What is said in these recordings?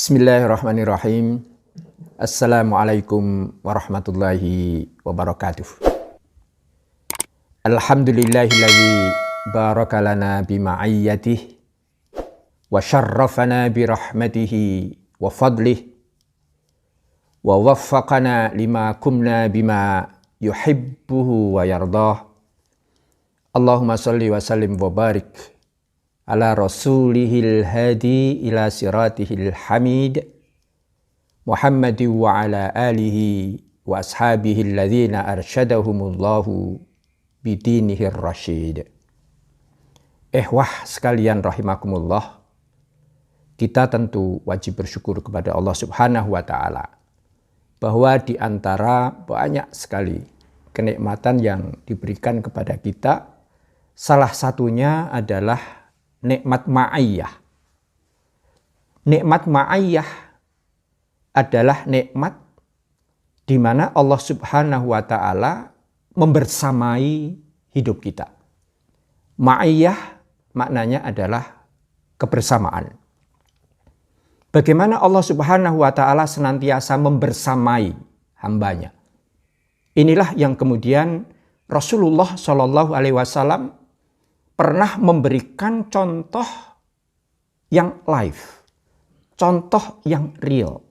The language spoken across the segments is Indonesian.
Bismillahirrahmanirrahim. Assalamualaikum warahmatullahi wabarakatuh. Alhamdulillahilladzi baraka lana bima'iyatihi wa syarrafana birahmatihi wa fadlihi wa waffaqana lima kumna bima yuhibbuhu wa yardah. Allahumma salli wa sallim wa barik ala rasulihil hadi ila siratihil hamid Muhammadin wa ala alihi wa ashabihi alladhina arsyadahumullahu bidinihir rasyid. Wah sekalian rahimakumullah, kita tentu wajib bersyukur kepada Allah Subhanahu wa ta'ala bahwa di antara banyak sekali kenikmatan yang diberikan kepada kita, salah satunya adalah nikmat ma'iyah. Nikmat ma'iyah adalah nikmat di mana Allah Subhanahu wa ta'ala membersamai hidup kita. Ma'iyah maknanya adalah kebersamaan. Bagaimana Allah Subhanahu wa ta'ala senantiasa membersamai hambanya. Inilah yang kemudian Rasulullah SAW pernah memberikan contoh yang live, contoh yang real,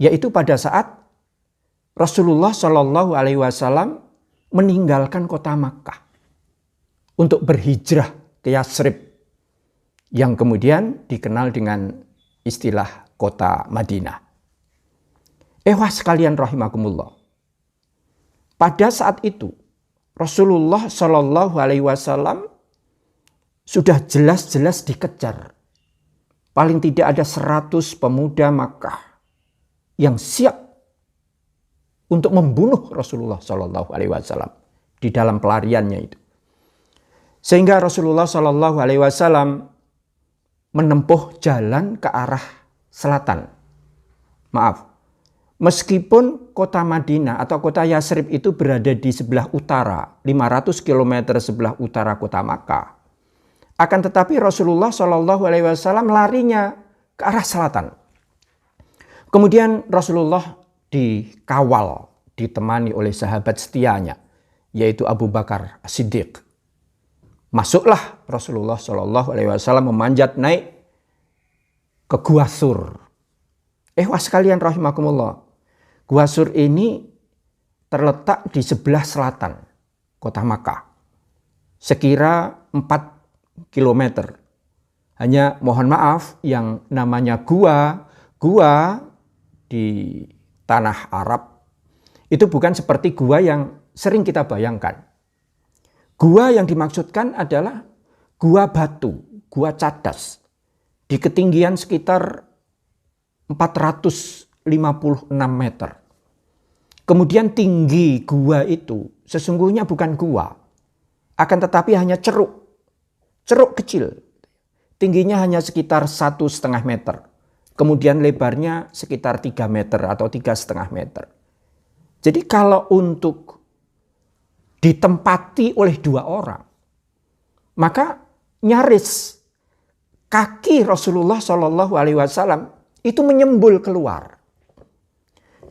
yaitu pada saat Rasulullah SAW meninggalkan kota Makkah untuk berhijrah ke Yatsrib, yang kemudian dikenal dengan istilah kota Madinah. Wah sekalian rahimakumullah, pada saat itu Rasulullah SAW sudah jelas-jelas dikejar. Paling tidak ada 100 pemuda Makkah yang siap untuk membunuh Rasulullah SAW di dalam pelariannya itu. Sehingga Rasulullah SAW menempuh jalan ke arah selatan. Meskipun kota Madinah atau kota Yatsrib itu berada di sebelah utara, 500 km sebelah utara kota Makkah, akan tetapi Rasulullah SAW larinya ke arah selatan. Kemudian Rasulullah dikawal, ditemani oleh sahabat setianya, yaitu Abu Bakar As-Siddiq. Masuklah Rasulullah SAW memanjat naik ke Gua Tsur. Wah sekalian rahimakumullah, Gua Tsur ini terletak di sebelah selatan kota Makkah, sekira 4 kilometer. Hanya mohon maaf, yang namanya gua di tanah Arab itu bukan seperti gua yang sering kita bayangkan. Gua yang dimaksudkan adalah gua batu, gua cadas, di ketinggian sekitar 456 meter. Kemudian tinggi gua itu sesungguhnya bukan gua, akan tetapi hanya ceruk kecil. Tingginya hanya sekitar 1,5 meter. Kemudian lebarnya sekitar 3 meter atau 3,5 meter. Jadi kalau untuk ditempati oleh 2 orang, maka nyaris kaki Rasulullah SAW itu menyembul keluar.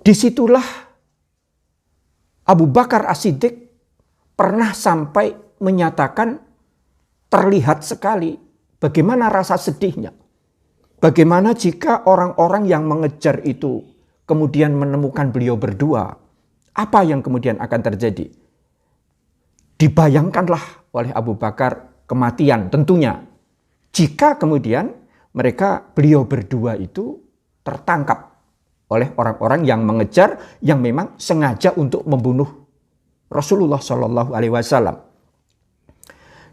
Disitulah Abu Bakar As-Siddiq pernah sampai menyatakan, terlihat sekali bagaimana rasa sedihnya. Bagaimana jika orang-orang yang mengejar itu kemudian menemukan beliau berdua, apa yang kemudian akan terjadi? Dibayangkanlah oleh Abu Bakar kematian tentunya, jika kemudian beliau berdua itu tertangkap oleh orang-orang yang mengejar, yang memang sengaja untuk membunuh Rasulullah SAW.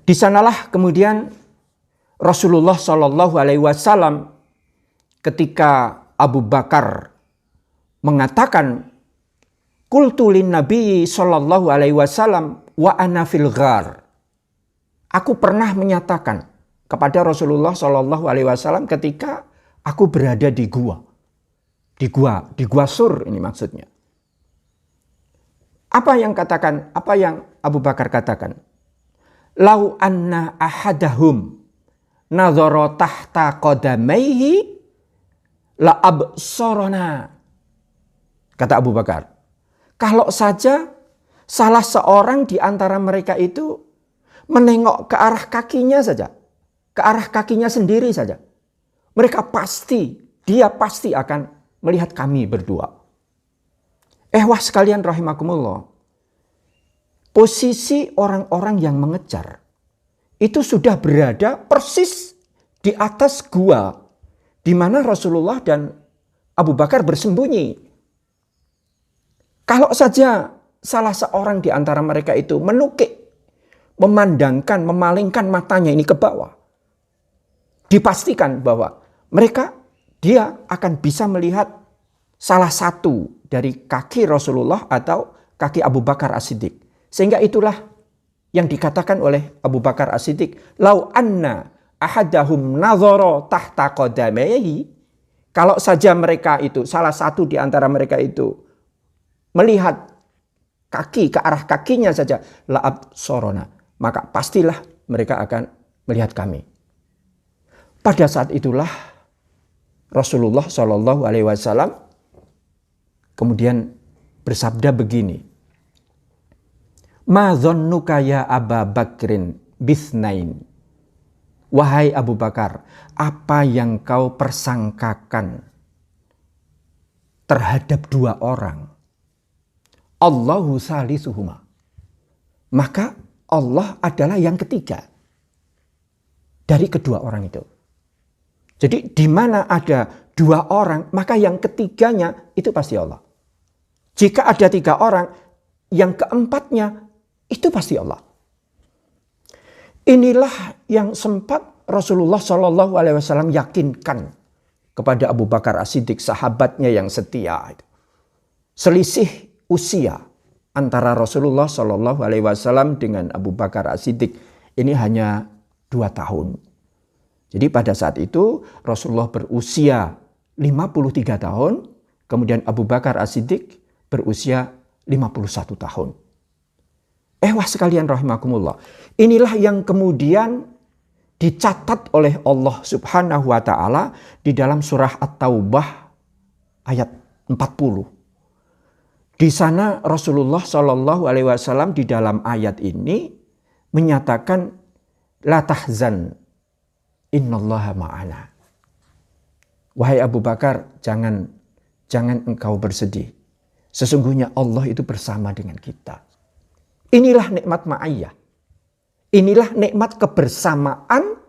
Di sanalah kemudian Rasulullah SAW ketika Abu Bakar mengatakan, qultu lin Nabi SAW wa ana fil ghar. Aku pernah menyatakan kepada Rasulullah SAW ketika aku berada di gua Tsur ini maksudnya. Apa yang Abu Bakar katakan? Lau anna ahadahum nadhara tahta qadamaihi la absorona. Kata Abu Bakar, kalau saja salah seorang di antara mereka itu menengok ke arah kakinya saja, ke arah kakinya sendiri saja, dia pasti akan melihat kami berdua. Wah sekalian rahimakumullah, posisi orang-orang yang mengejar itu sudah berada persis di atas gua di mana Rasulullah dan Abu Bakar bersembunyi. Kalau saja salah seorang di antara mereka itu menukik, memandangkan, memalingkan matanya ini ke bawah, dipastikan bahwa dia akan bisa melihat salah satu dari kaki Rasulullah atau kaki Abu Bakar As-Siddiq. Sehingga itulah yang dikatakan oleh Abu Bakar As-Siddiq, lau anna ahadahum nadhara tahta qadamayhi, kalau saja mereka itu, salah satu di antara mereka itu melihat kaki ke arah kakinya saja, la absorona, maka pastilah mereka akan melihat kami. Pada saat itulah Rasulullah Shallallahu Alaihi Wasallam kemudian bersabda begini, ma dhannuka ya Aba Bakrin bisnain. Wahai Abu Bakar, apa yang kau persangkakan terhadap dua orang? Allahu salisuhuma. Maka Allah adalah yang ketiga dari kedua orang itu. Jadi di mana ada dua orang, maka yang ketiganya itu pasti Allah. Jika ada tiga orang, yang keempatnya itu pasti Allah. Inilah yang sempat Rasulullah Shallallahu Alaihi Wasallam yakinkan kepada Abu Bakar As-Siddiq, sahabatnya yang setia. Selisih usia antara Rasulullah Shallallahu Alaihi Wasallam dengan Abu Bakar As-Siddiq ini hanya 2 tahun. Jadi pada saat itu Rasulullah berusia 53 tahun, kemudian Abu Bakar As-Siddiq berusia 51 tahun. Wah sekalian rahimakumullah, inilah yang kemudian dicatat oleh Allah Subhanahu wa taala di dalam surah At-Taubah ayat 40. Di sana Rasulullah Shallallahu Alaihi Wasallam di dalam ayat ini menyatakan la tahzan innallaha ma'ana. Wahai Abu Bakar, jangan engkau bersedih. Sesungguhnya Allah itu bersama dengan kita. Inilah nikmat ma'iyah. Inilah nikmat kebersamaan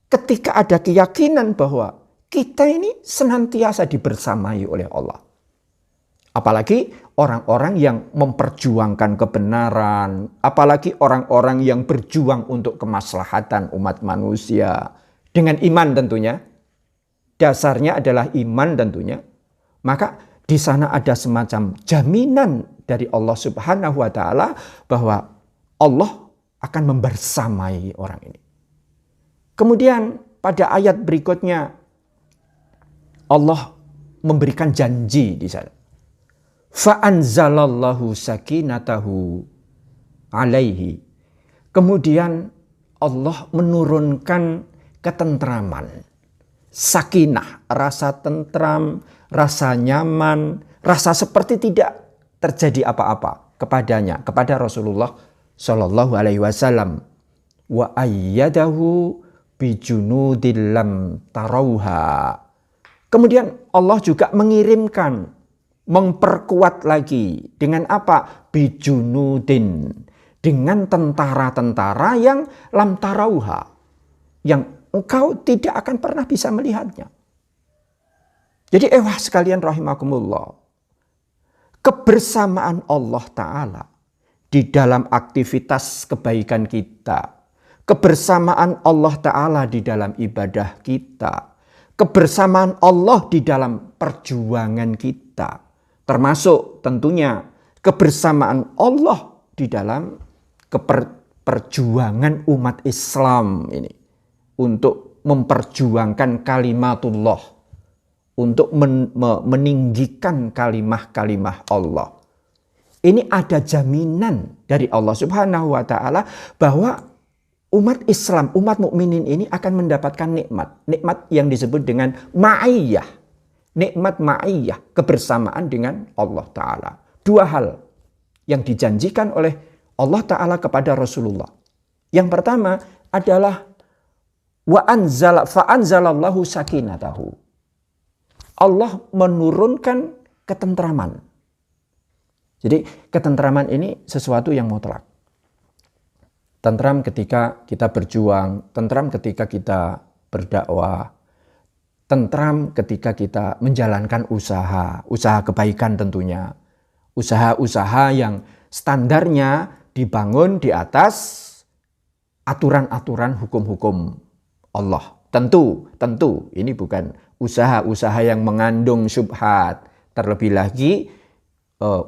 ketika ada keyakinan bahwa kita ini senantiasa dibersamai oleh Allah. Apalagi orang-orang yang memperjuangkan kebenaran, apalagi orang-orang yang berjuang untuk kemaslahatan umat manusia dengan iman tentunya. Dasarnya adalah iman tentunya. Maka di sana ada semacam jaminan dari Allah Subhanahu wa taala bahwa Allah akan membersamai orang ini. Kemudian pada ayat berikutnya Allah memberikan janji di sana. Fa'anzalallahu sakinatahu alaihi. Kemudian Allah menurunkan ketentraman, sakinah, rasa tentram, rasa nyaman, rasa seperti tidak terjadi apa-apa kepadanya, kepada Rasulullah Shallallahu Alaihi Wasallam. Wa ayyadahu bijunudil lam tarauha. Kemudian Allah juga mengirimkan, memperkuat lagi dengan apa? Bijunudin, dengan tentara-tentara yang lam tarauha, yang engkau tidak akan pernah bisa melihatnya. Jadi sekalian rahimakumullah, kebersamaan Allah Ta'ala di dalam aktivitas kebaikan kita, kebersamaan Allah Ta'ala di dalam ibadah kita, kebersamaan Allah di dalam perjuangan kita, termasuk tentunya kebersamaan Allah di dalam perjuangan umat Islam ini untuk memperjuangkan kalimatullah, untuk meninggikan kalimah-kalimah Allah. Ini ada jaminan dari Allah Subhanahu wa taala bahwa umat Islam, umat mukminin ini akan mendapatkan nikmat yang disebut dengan ma'iyah, nikmat ma'iyah, kebersamaan dengan Allah Ta'ala. Dua hal yang dijanjikan oleh Allah Ta'ala kepada Rasulullah. Yang pertama adalah fa'anzalallahu sakinatahu. Allah menurunkan ketentraman. Jadi ketentraman ini sesuatu yang mutlak. Tentram ketika kita berjuang, tentram ketika kita berdakwah, tentram ketika kita menjalankan usaha kebaikan tentunya. Usaha-usaha yang standarnya dibangun di atas aturan-aturan hukum-hukum Allah. Tentu ini bukan usaha-usaha yang mengandung syubhat. Terlebih lagi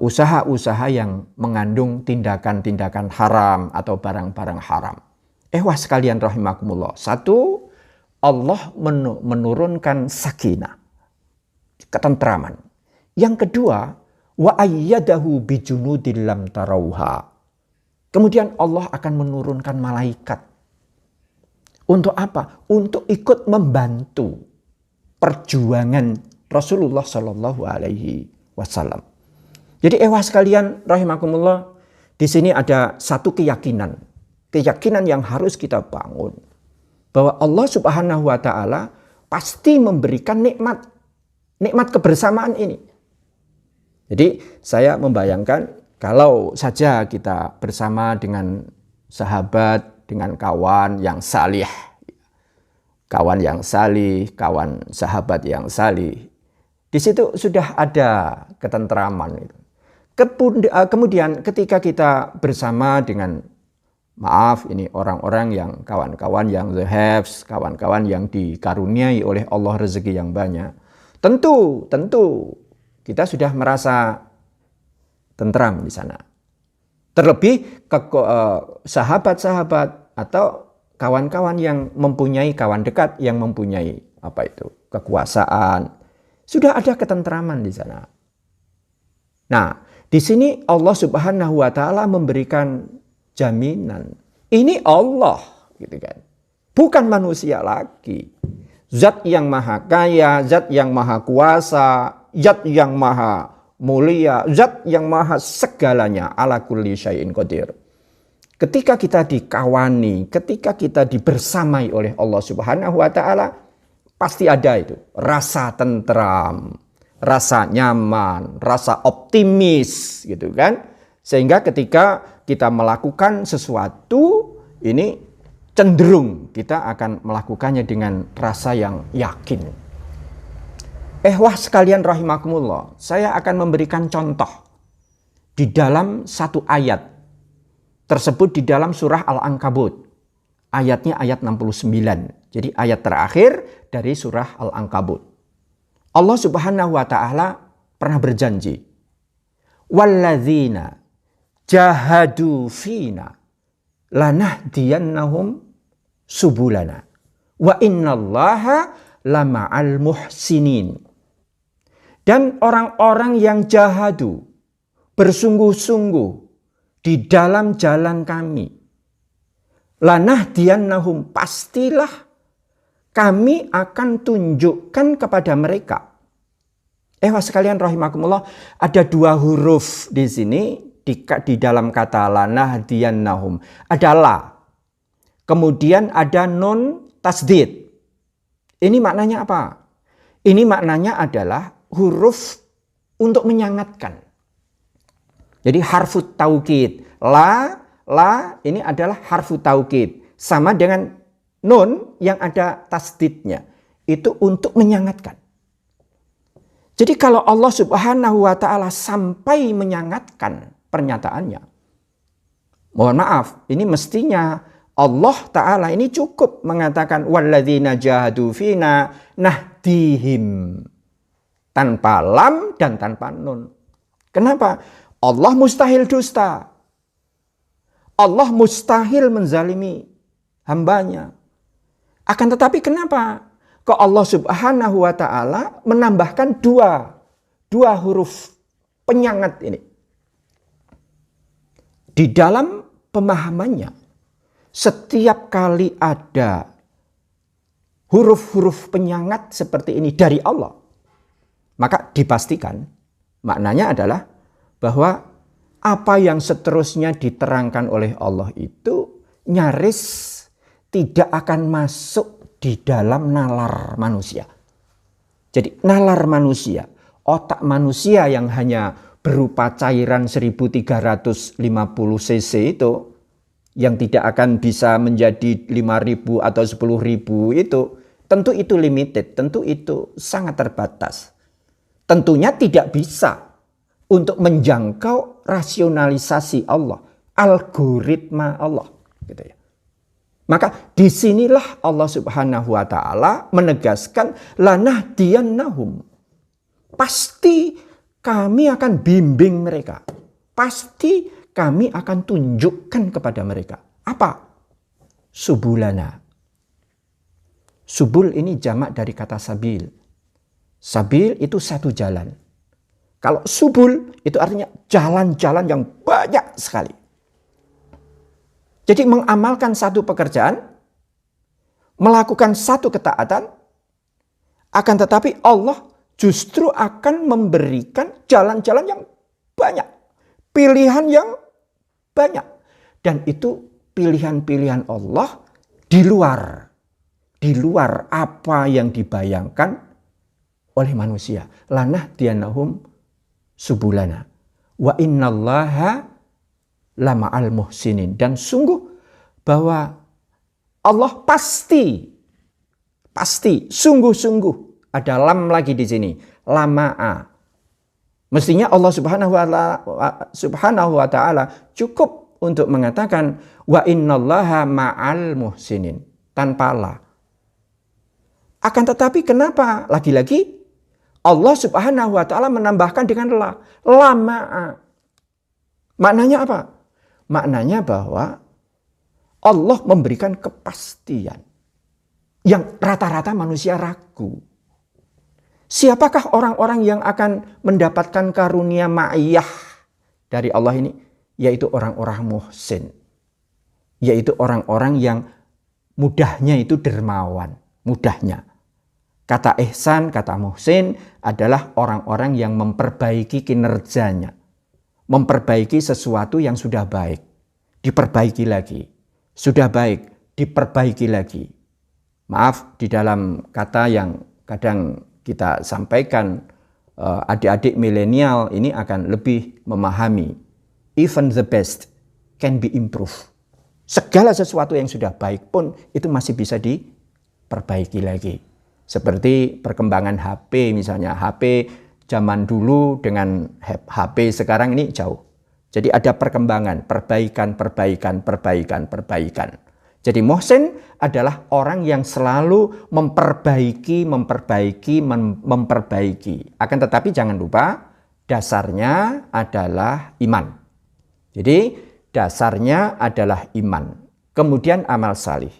usaha-usaha yang mengandung tindakan-tindakan haram atau barang-barang haram. Wah sekalian rahimakumullah. Satu, Allah menurunkan sakinah, ketentraman. Yang kedua, wa ayyadahu bijunudil lam tarauha. Kemudian Allah akan menurunkan malaikat. Untuk apa? Untuk ikut membantu perjuangan Rasulullah Shallallahu Alaihi Wasallam. Jadi sekalian rahimakumullah, di sini ada satu keyakinan yang harus kita bangun bahwa Allah Subhanahu wa taala pasti memberikan nikmat kebersamaan ini. Jadi saya membayangkan kalau saja kita bersama dengan sahabat, dengan kawan yang salih, kawan sahabat yang salih, di situ sudah ada ketentraman itu. Kemudian ketika kita bersama dengan orang-orang yang kawan-kawan yang the haves, kawan-kawan yang dikaruniai oleh Allah rezeki yang banyak, tentu kita sudah merasa tentram di sana. Terlebih sahabat-sahabat atau kawan-kawan yang mempunyai kawan dekat yang mempunyai kekuasaan, sudah ada ketentraman di sana. Nah, di sini Allah Subhanahu wa taala memberikan jaminan. Ini Allah, gitu kan. Bukan manusia lagi. Zat yang maha kaya, zat yang maha kuasa, zat yang maha mulia, zat yang maha segalanya, ala kulli syai'in qadir. Ketika kita dikawani, ketika kita dibersamai oleh Allah Subhanahu wa taala, pasti ada itu rasa tentram, rasa nyaman, rasa optimis, gitu kan. Sehingga ketika kita melakukan sesuatu, ini cenderung kita akan melakukannya dengan rasa yang yakin. Sekalian rahimakumullah, saya akan memberikan contoh di dalam satu ayat tersebut di dalam surah Al-Ankabut. Ayatnya ayat 69. Jadi ayat terakhir dari surah Al-Ankabut. Allah Subhanahu wa taala pernah berjanji, walladzina jahadu fina lanahdiyannahum subulana wa innallaha lama'al muhsinin. Dan orang-orang yang jahadu, bersungguh-sungguh di dalam jalan kami, lanahdiyannahum, pastilah kami akan tunjukkan kepada mereka. Sekalian rahimakumullah, ada dua huruf di sini di dalam kata lanahdiyannahum. Ada la, kemudian ada nun tasdid. Ini maknanya apa? Ini maknanya adalah huruf untuk menyangatkan. Jadi harfu taukid. La ini adalah harfu taukid. Sama dengan nun yang ada tasdidnya. Itu untuk menyangatkan. Jadi kalau Allah Subhanahu wa taala sampai menyangatkan pernyataannya, mohon maaf, ini mestinya Allah Ta'ala ini cukup mengatakan walladzina jahadu fina nahdihim, tanpa lam dan tanpa nun. Kenapa? Allah mustahil dusta. Allah mustahil menzalimi hambanya. Akan tetapi kenapa kok Allah Subhanahu wa taala menambahkan dua huruf penyangat ini? Di dalam pemahamannya, setiap kali ada huruf-huruf penyangat seperti ini dari Allah, Maka dipastikan, maknanya adalah bahwa apa yang seterusnya diterangkan oleh Allah itu nyaris tidak akan masuk di dalam nalar manusia. Jadi nalar manusia, otak manusia yang hanya berupa cairan 1350 cc itu, yang tidak akan bisa menjadi 5.000 atau 10.000 itu, tentu itu limited, tentu itu sangat terbatas. Tentunya tidak bisa untuk menjangkau rasionalisasi Allah, algoritma Allah, gitu ya. Maka disinilah Allah Subhanahu wa Ta'ala menegaskan, lanahdiyannahum, pasti kami akan bimbing mereka, pasti kami akan tunjukkan kepada mereka. Apa? Subulana. Subul ini jamak dari kata sabil. Sabil itu satu jalan. Kalau subul itu artinya jalan-jalan yang banyak sekali. Jadi mengamalkan satu pekerjaan, melakukan satu ketaatan, akan tetapi Allah justru akan memberikan jalan-jalan yang banyak, pilihan yang banyak. Dan itu pilihan-pilihan Allah di luar apa yang dibayangkan oleh manusia. Lanahdiyannahum subulana wa innallaha lama'al muhsinin. Dan sungguh bahwa Allah pasti sungguh-sungguh, ada lam lagi di sini, lama'a. Mestinya Allah Subhanahu wa Ta'ala cukup untuk mengatakan wa innallaha ma'al muhsinin tanpa la. Akan tetapi kenapa lagi-lagi Allah Subhanahu wa Ta'ala menambahkan dengan la, lama'a. Maknanya apa? Maknanya bahwa Allah memberikan kepastian yang rata-rata manusia ragu. Siapakah orang-orang yang akan mendapatkan karunia ma'iyah dari Allah ini? Yaitu orang-orang muhsin. Yaitu orang-orang yang mudahnya itu dermawan. Mudahnya. Kata ihsan, kata muhsin adalah orang-orang yang memperbaiki kinerjanya. Memperbaiki sesuatu yang sudah baik. Diperbaiki lagi. Sudah baik, diperbaiki lagi. Maaf, di dalam kata yang kadang kita sampaikan, adik-adik milenial ini akan lebih memahami. Even the best can be improved. Segala sesuatu yang sudah baik pun itu masih bisa diperbaiki lagi. Seperti perkembangan HP misalnya. HP zaman dulu dengan HP sekarang ini jauh. Jadi ada perkembangan, perbaikan. Jadi muhsin adalah orang yang selalu memperbaiki. Akan tetapi jangan lupa dasarnya adalah iman. Jadi dasarnya adalah iman. Kemudian amal salih.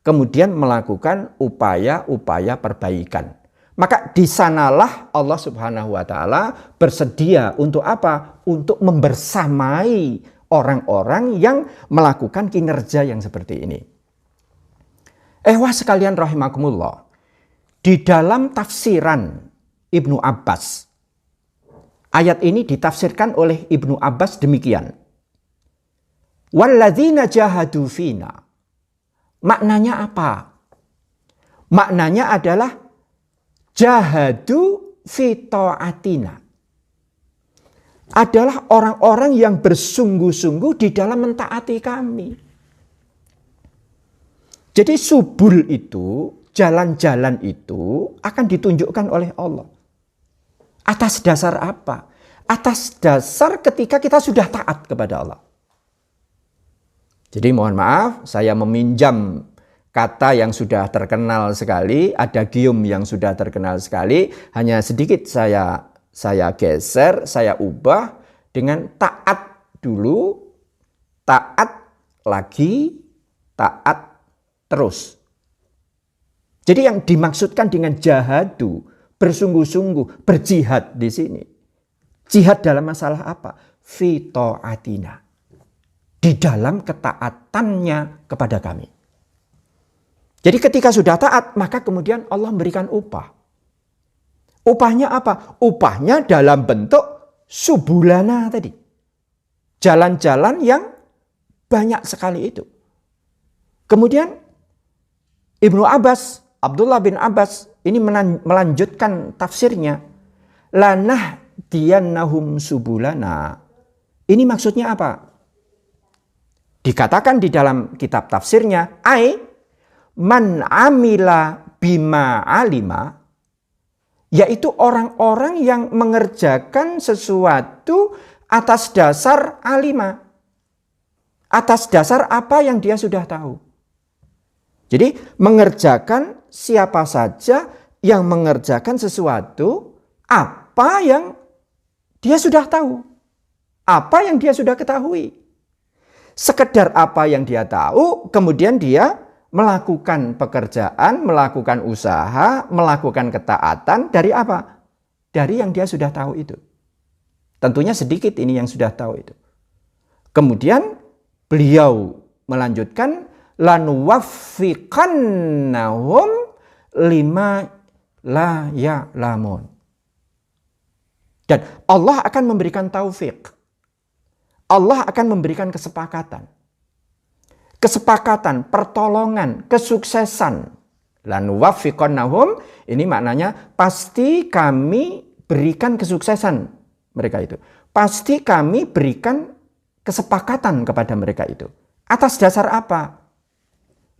Kemudian melakukan upaya-upaya perbaikan. Maka di sanalah Allah Subhanahu wa Ta'ala bersedia untuk apa? Untuk membersamai orang-orang yang melakukan kinerja yang seperti ini. Wah sekalian rahimakumullah. Di dalam tafsiran Ibnu Abbas, ayat ini ditafsirkan oleh Ibnu Abbas demikian. Walladzina jahadu fina. Maknanya apa? Maknanya adalah jahadu fi ta'atina. Adalah orang-orang yang bersungguh-sungguh di dalam mentaati kami. Jadi subul itu, jalan-jalan itu akan ditunjukkan oleh Allah. Atas dasar apa? Atas dasar ketika kita sudah taat kepada Allah. Jadi mohon maaf, saya meminjam kata yang sudah terkenal sekali, adagium yang sudah terkenal sekali, hanya sedikit saya geser, saya ubah dengan taat dulu, taat lagi, taat terus. Jadi yang dimaksudkan dengan jahadu, bersungguh-sungguh, berjihad di sini. Jihad dalam masalah apa? Fi ta'atina. Di dalam ketaatannya kepada kami. Jadi ketika sudah taat, maka kemudian Allah memberikan upah. Upahnya apa? Upahnya dalam bentuk subulana tadi. Jalan-jalan yang banyak sekali itu. Kemudian Abdullah bin Abbas ini melanjutkan tafsirnya. Lanah diyannahum subulana. Ini maksudnya apa? Dikatakan di dalam kitab tafsirnya, man amila bima alima, yaitu orang-orang yang mengerjakan sesuatu atas dasar alima. Atas dasar apa yang dia sudah tahu. Jadi mengerjakan siapa saja yang mengerjakan sesuatu apa yang dia sudah tahu. Apa yang dia sudah ketahui. Sekedar apa yang dia tahu, kemudian dia melakukan pekerjaan, melakukan usaha, melakukan ketaatan dari apa? Dari yang dia sudah tahu itu. Tentunya sedikit ini yang sudah tahu itu. Kemudian beliau melanjutkan, lanuwaffiqannahum lima la ya'lamun. Dan Allah akan memberikan taufik. Allah akan memberikan kesepakatan. Kesepakatan, pertolongan, kesuksesan. Lanuwaffiqannahum, ini maknanya pasti kami berikan kesuksesan mereka itu. Pasti kami berikan kesepakatan kepada mereka itu. Atas dasar apa?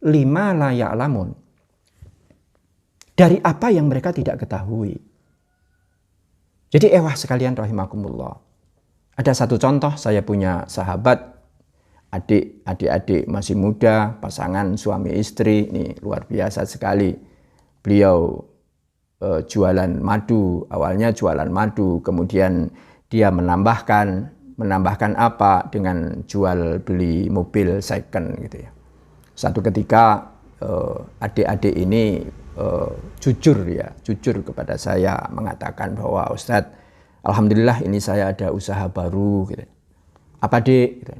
Lima la ya'lamun. Dari apa yang mereka tidak ketahui. Jadi sekalian rahimakumullah. Ada satu contoh, saya punya sahabat, adik-adik masih muda, pasangan suami istri, ini luar biasa sekali. Beliau jualan madu, awalnya jualan madu, kemudian dia menambahkan apa dengan jual beli mobil second gitu ya. Satu ketika adik-adik ini jujur kepada saya mengatakan bahwa Ustadz, alhamdulillah ini saya ada usaha baru gitu. Apa Dek? Gitu.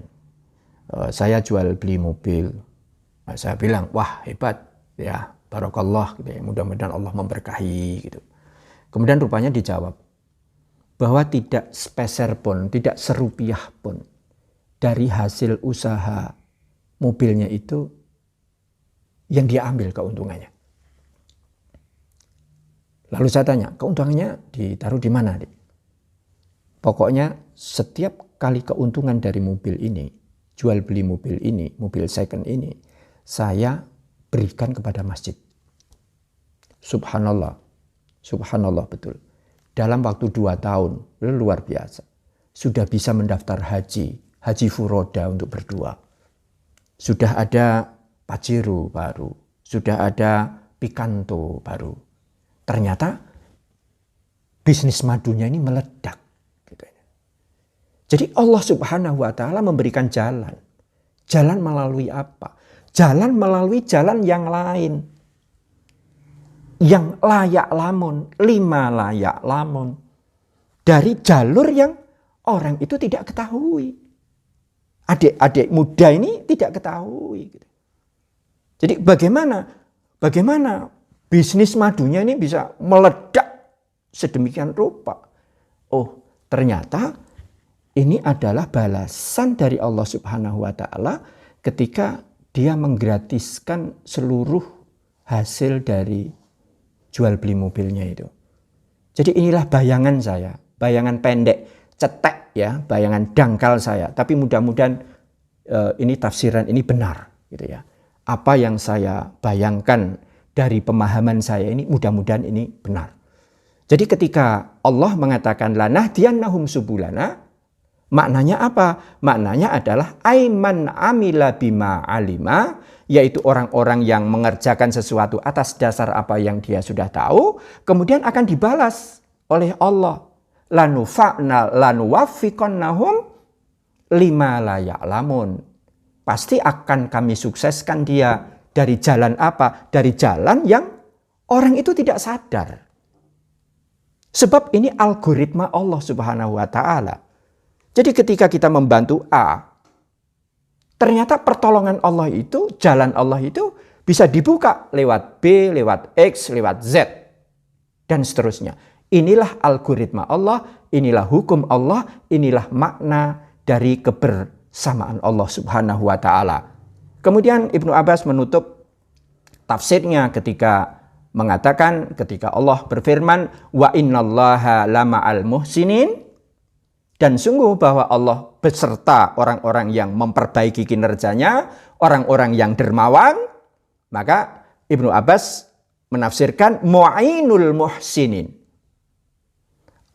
Saya jual beli mobil. Nah, saya bilang, wah hebat ya, barakallah gitu ya. Mudah-mudahan Allah memberkahi gitu. Kemudian rupanya dijawab bahwa tidak sepeser pun, tidak serupiah pun dari hasil usaha mobilnya itu yang dia ambil keuntungannya. Lalu saya tanya, keuntungannya ditaruh di mana, Dek? Pokoknya setiap kali keuntungan dari mobil ini, jual beli mobil ini, mobil second ini, saya berikan kepada masjid. Subhanallah, subhanallah betul. Dalam waktu 2 tahun, luar biasa. Sudah bisa mendaftar haji furoda untuk berdua. Sudah ada Pajero baru, sudah ada Picanto baru. Ternyata bisnis madunya ini meledak. Jadi Allah Subhanahu wa ta'ala memberikan jalan. Jalan melalui apa? Jalan melalui jalan yang lain. Yang layak lamun, lima layak lamun. Dari jalur yang orang itu tidak ketahui. Adik-adik muda ini tidak ketahui. Jadi bagaimana bisnis madunya ini bisa meledak sedemikian rupa? Oh, ternyata ini adalah balasan dari Allah Subhanahu wa ta'ala ketika dia menggratiskan seluruh hasil dari jual beli mobilnya itu. Jadi inilah bayangan saya, bayangan pendek, cetek ya, bayangan dangkal saya. Tapi mudah-mudahan ini tafsiran ini benar gitu ya. Apa yang saya bayangkan dari pemahaman saya ini mudah-mudahan ini benar. Jadi ketika Allah mengatakan lanahdiyannahum subulana, maknanya apa? Maknanya adalah aiman amila bima alima, yaitu orang-orang yang mengerjakan sesuatu atas dasar apa yang dia sudah tahu, kemudian akan dibalas oleh Allah. Lanuwaffiqannahum lima la ya'lamun. Pasti akan kami sukseskan dia dari jalan apa? Dari jalan yang orang itu tidak sadar. Sebab ini algoritma Allah Subhanahu wa ta'ala. Jadi ketika kita membantu A, ternyata pertolongan Allah itu, jalan Allah itu bisa dibuka lewat B, lewat X, lewat Z, dan seterusnya. Inilah algoritma Allah, inilah hukum Allah, inilah makna dari kebersamaan Allah Subhanahu wa taala. Kemudian Ibnu Abbas menutup tafsirnya ketika mengatakan, ketika Allah berfirman, wa innallaha lama'al muhsinin, dan sungguh bahwa Allah beserta orang-orang yang memperbaiki kinerjanya, orang-orang yang dermawan. Maka Ibnu Abbas menafsirkan mu'inul muhsinin.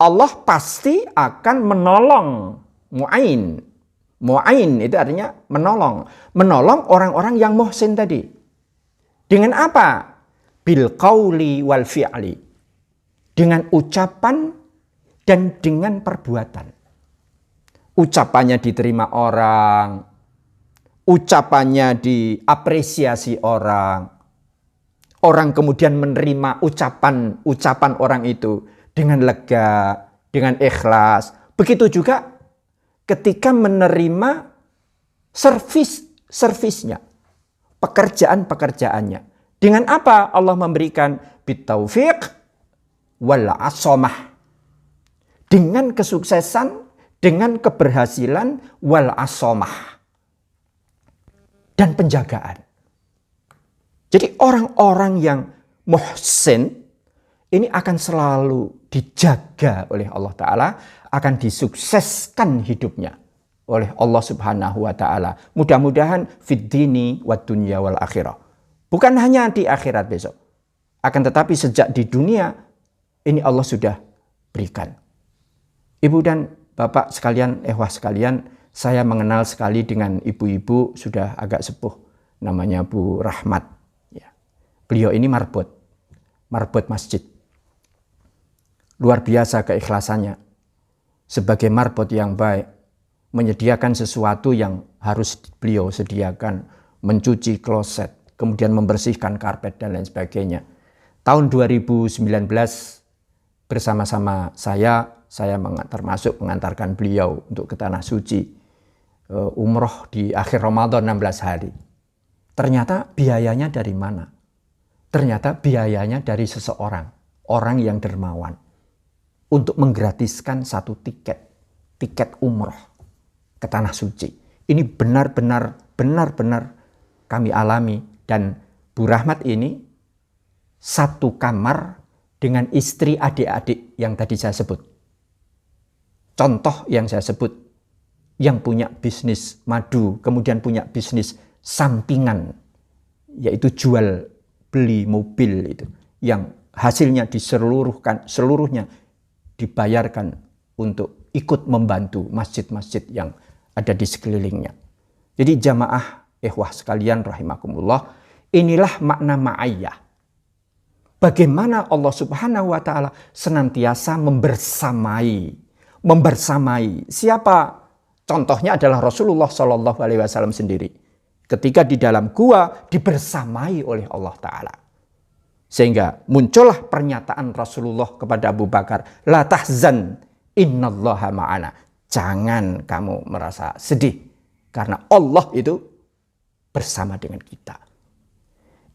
Allah pasti akan menolong. Mu'in. Mu'in itu artinya menolong. Menolong orang-orang yang muhsin tadi. Dengan apa? Bil qauli wal fi'li. Dengan ucapan dan dengan perbuatan. Ucapannya diterima orang. Ucapannya diapresiasi orang. Orang kemudian menerima ucapan orang itu dengan lega, dengan ikhlas. Begitu juga ketika menerima servisnya, pekerjaan-pekerjaannya. Dengan apa Allah memberikan bitaufiq wal asomah. Dengan kesuksesan, dengan keberhasilan wal asomah. Dan penjagaan. Jadi orang-orang yang muhsin ini akan selalu dijaga oleh Allah Ta'ala, akan disukseskan hidupnya oleh Allah Subhanahu wa Ta'ala. Mudah-mudahan fid dini wad dunya wal akhirah. Bukan hanya di akhirat besok, akan tetapi sejak di dunia ini Allah sudah berikan. Ibu dan bapak sekalian, ehwah sekalian, saya mengenal sekali dengan ibu-ibu sudah agak sepuh, namanya Bu Rahmat. Beliau ini marbot masjid. Luar biasa keikhlasannya. Sebagai marbot yang baik, menyediakan sesuatu yang harus beliau sediakan, mencuci kloset, kemudian membersihkan karpet dan lain sebagainya. Tahun 2019 bersama-sama saya termasuk mengantarkan beliau untuk ke Tanah Suci, umroh di akhir Ramadan 16 hari. Ternyata biayanya dari mana? Ternyata biayanya dari seseorang, orang yang dermawan, untuk menggratiskan satu tiket umroh ke Tanah Suci. Ini benar-benar kami alami, dan Bu Rahmat ini satu kamar dengan istri adik-adik yang tadi saya sebut. Contoh yang saya sebut, yang punya bisnis madu, kemudian punya bisnis sampingan, yaitu jual beli mobil itu, yang hasilnya seluruhnya dibayarkan untuk ikut membantu masjid-masjid yang ada di sekelilingnya. Jadi jamaah ikhwah sekalian rahimakumullah, inilah makna ma'ayyah. Bagaimana Allah Subhanahu wa taala senantiasa membersamai. Siapa? Contohnya adalah Rasulullah Shallallahu alaihi wasallam sendiri. Ketika di dalam gua dibersamai oleh Allah Ta'ala. Sehingga muncullah pernyataan Rasulullah kepada Abu Bakar. La tahzan innallaha ma'ana. Jangan kamu merasa sedih. Karena Allah itu bersama dengan kita.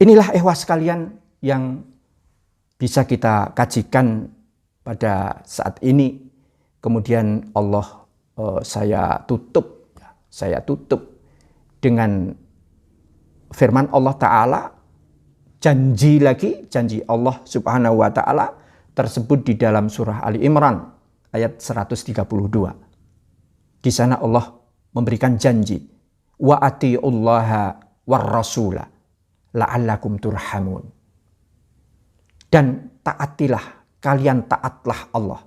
Inilah ehwah sekalian yang bisa kita kajikan pada saat ini. Kemudian Allah saya tutup dengan firman Allah Ta'ala, janji Allah Subhanahu wa Ta'ala tersebut di dalam surah Ali Imran ayat 132. Di sana Allah memberikan janji, wa atiullaha war rasula la'allakum turhamun. Dan kalian taatlah Allah,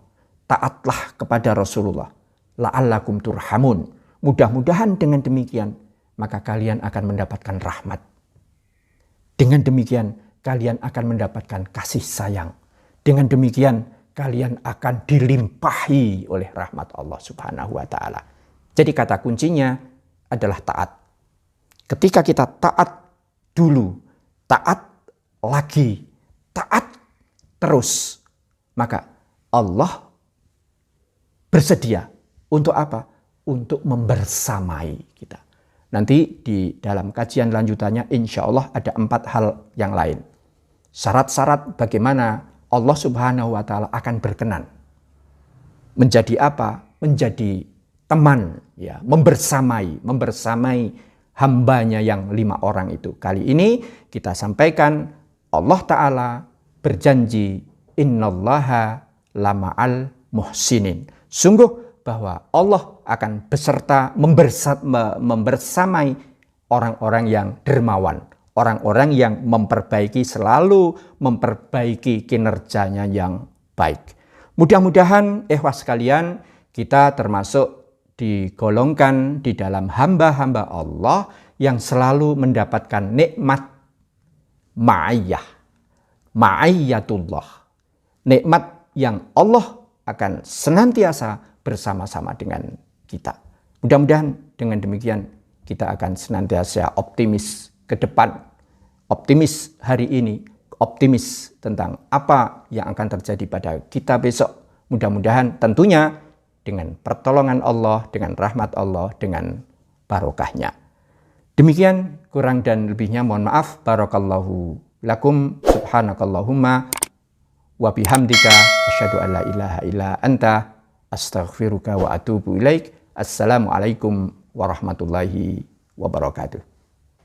taatlah kepada Rasulullah, la'allakum turhamun. Mudah-mudahan dengan demikian maka kalian akan mendapatkan rahmat. Dengan demikian kalian akan mendapatkan kasih sayang. Dengan demikian kalian akan dilimpahi oleh rahmat Allah Subhanahu wa Ta'ala. Jadi kata kuncinya adalah taat. Ketika kita taat dulu, taat lagi, taat terus, maka Allah bersedia untuk apa? Untuk membersamai kita. Nanti di dalam kajian lanjutannya insya Allah ada 4 hal yang lain. Syarat-syarat bagaimana Allah Subhanahu wa taala akan berkenan. Menjadi apa? Menjadi teman, ya, membersamai hambanya yang 5 orang itu. Kali ini kita sampaikan Allah Ta'ala berjanji, innallaha lama'al muhsinin. Sungguh bahwa Allah akan beserta membersamai orang-orang yang dermawan, orang-orang yang selalu memperbaiki kinerjanya yang baik. Mudah-mudahan ikhwas sekalian, kita termasuk digolongkan di dalam hamba-hamba Allah yang selalu mendapatkan nikmat ma'iyatullah. Nikmat yang Allah akan senantiasa bersama-sama dengan kita. Mudah-mudahan dengan demikian kita akan senantiasa optimis ke depan, optimis hari ini, optimis tentang apa yang akan terjadi pada kita besok. Mudah-mudahan tentunya dengan pertolongan Allah, dengan rahmat Allah, dengan barokahnya. Demikian, kurang dan lebihnya mohon maaf. Barakallahu lakum, subhanakallahumma wa bihamdika asyhadu an la ilaha illa anta astaghfiruka wa atubu ilaik. Assalamualaikum warahmatullahi wabarakatuh.